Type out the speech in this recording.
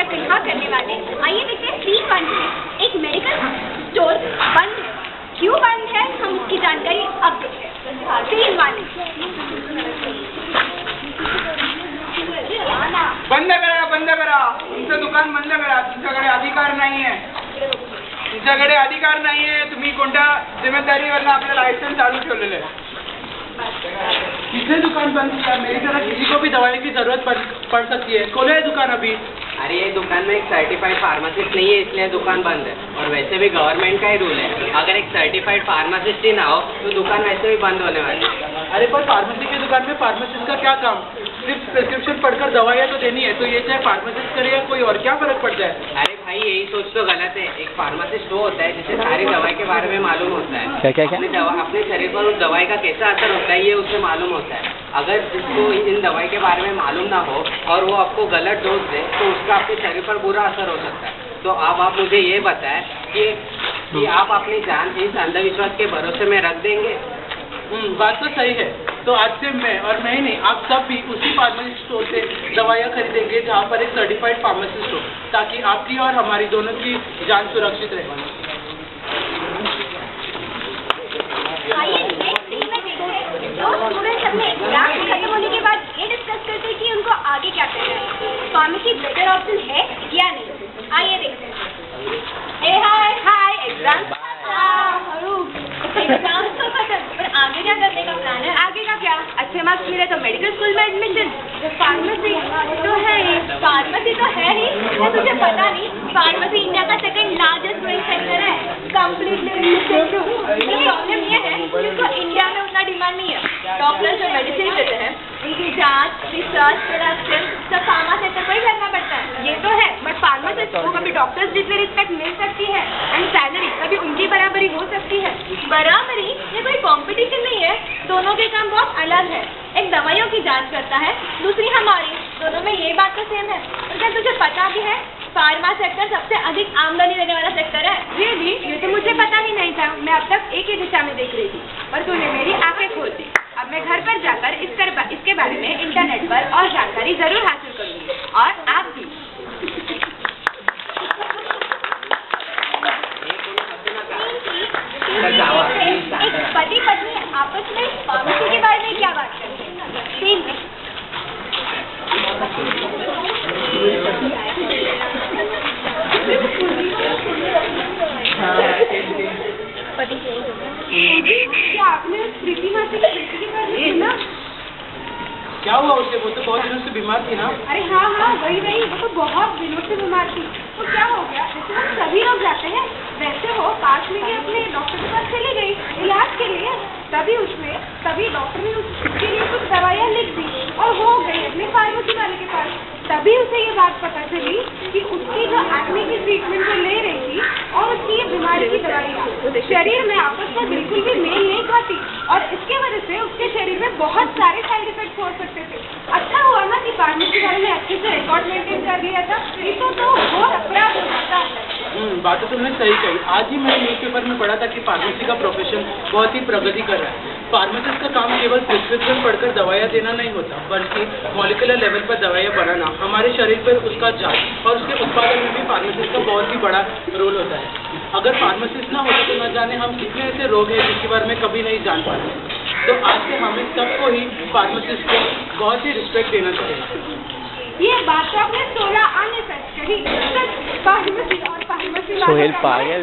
वाकया फिलहाल करने वाले। आइए देखते हैं सीन 1 से। एक मेडिकल स्टोर बंद है। क्यों बंद है हम उसकी जानकारी अब देखते हैं। सीन 1 बंद करा तुमचं दुकान बंद करा. तुमच्याकडे अधिकार नाहीये. तुम्ही कोणत्या जिम्मेदारीवरनं आपलं लायसेंस चालू ठेवलेलं आहे. किसने दुकान बंद किया? मेरी तरह किसी को भी दवाई की जरूरत पड़ सकती है. खोलो ये दुकान अभी. अरे ये दुकान में एक सर्टिफाइड फार्मासिस्ट नहीं है, इसलिए दुकान बंद है. और वैसे भी गवर्नमेंट का ही रूल है, अगर एक सर्टिफाइड फार्मासिस्ट ही ना हो तो दुकान वैसे भी बंद होने वाली है. अरे पर फार्मेसी की दुकान में फार्मासिस्ट का क्या काम? सिर्फ प्रिस्क्रिप्शन पढ़कर दवाइयाँ तो देनी है. तो ये चाहे फार्मासिस्ट करे या कोई और, क्या फर्क पड़ता है? अरे भाई यही सोच तो गलत है. एक फार्मासिस्ट वो होता है जिसे सारी दवाई के बारे में मालूम होता है. क्या? अपने शरीर पर उस दवाई का कैसा असर होता है ये उसे मालूम होता है. अगर जिसको इन दवाई के बारे में मालूम ना हो और वो आपको गलत डोज दे तो उसका आपके शरीर पर बुरा असर हो सकता है. तो अब आप मुझे ये बताएं कि आप अपनी जान इस अंधविश्वास के भरोसे में रख देंगे? बात तो सही है. तो आज से मैं ही नहीं, आप सब भी उसी फार्मेसी स्टोर से दवाइयाँ खरीदेंगे जहाँ पर एक सर्टिफाइड फार्मासिस्ट हो, ताकि आपकी और हमारी दोनों की जान सुरक्षित रहे. आइए नेक्स्ट सीन में देखते हैं. दो स्टूडेंट्स अपने एग्जाम खत्म होने के बाद ये डिस्कस करते हैं कि उनको आगे क्या करना है. फार्मेसी बेटर ऑप्शन है या नहीं. आइए देखते हैं. हाय एग्जाम तो खत्म, पर आगे क्या करने का प्लान है? आगे का क्या? अच्छे मार्क्स मिले तो मेडिकल स्कूल में एडमिशन. फार्मेसी तो है ही. मैं तुझे पता नहीं, फार्मेसी इंडिया का सेकंड लार्जेस्ट ग्रोइंग सेक्टर है. कंप्लीटली प्रॉब्लम ये है कि उसको इंडिया में उतना डिमांड नहीं है. डॉक्टर जो मेडिसिन देते हैं उनकी जांच, रिसर्च, प्रोडक्शन सब फार्मा सेक्टर को ही करना पड़ता है. ये तो है, बट फार्मासिस्ट को कभी डॉक्टर्स जितनी रिस्पेक्ट मिल सकती है एंड सैलरी कभी उनकी बराबरी हो सकती है. बराबरी ये कोई कंपटीशन नहीं है. दोनों के काम बहुत अलग है. एक दवाइयों की जांच करता है, दूसरी हमारी. दोनों में ये बात तो सेम है. और क्या तुझे पता भी है फार्मा सेक्टर सबसे अधिक आमदनी देने वाला सेक्टर है? रियली? ये तो मुझे पता ही नहीं था. मैं अब तक एक ही दिशा में देख रही थी, पर तूने मेरी आंखें खोल दी. अब मैं घर पर जाकर इसके बारे में इंटरनेट पर और जानकारी जरूर हासिल करूंगी. और आप भी. एक पति पत्नी आपस में फार्मेसी के बारे में क्या बात करते हैं? क्या आपने प्रीति मासी की बेटी के बारे में सुना? क्या हुआ उसे? वो तो बहुत दिनों से बीमार थी ना. अरे हाँ वही वो तो बहुत दिनों से बीमार थी. तो क्या हो गया? जैसे हम सभी लोग जाते हैं वैसे हो पास में ही अपने डॉक्टर के पास चली गई इलाज के लिए. तभी डॉक्टर ने उसके लिए कुछ दवाइयाँ लिख दी और वो गई अपने फार्मेसी वाले के पास. तभी उसे ये बात पता चली कि उसकी जो एक्ने की ट्रीटमेंट वो ले रही थी और उसकी ये बीमारी की दवाइयाँ शरीर में आपस में बिल्कुल भी मेल नहीं खाती और इसके वजह से उसके शरीर में बहुत सारे साइड इफेक्ट हो सकते थे. अच्छा हुआ ना कि फार्मेसी वाले ने अच्छे से रिकॉर्ड मेंटेन कर लिया था. तो बहुत अपराध हो जाता है. बात तो तुमने सही कही. आज ही मैंने न्यूज़पेपर में पढ़ा था कि फार्मेसी का प्रोफेशन बहुत ही प्रगति कर रहा है. फार्मासिस्ट का काम केवल प्रिस्क्रिप्शन पढ़कर दवाइयाँ देना नहीं होता, बल्कि मॉलिक्यूलर लेवल पर दवाइयाँ बनाना, हमारे शरीर पर उसका जांच और उसके उत्पादन में भी फार्मासिस्ट का बहुत ही बड़ा रोल होता है. अगर फार्मासिस्ट ना होता तो न जाने हम कितने ऐसे रोग हैं जिसके बारे में कभी नहीं जान पाते. तो आज से हमें सबको ही फार्मासिस्ट को बहुत ही रिस्पेक्ट देना चाहिए. ये बात तो आपने 16 आने तक कही. फार्मेसी और फार्मेसी सोहेल पागल.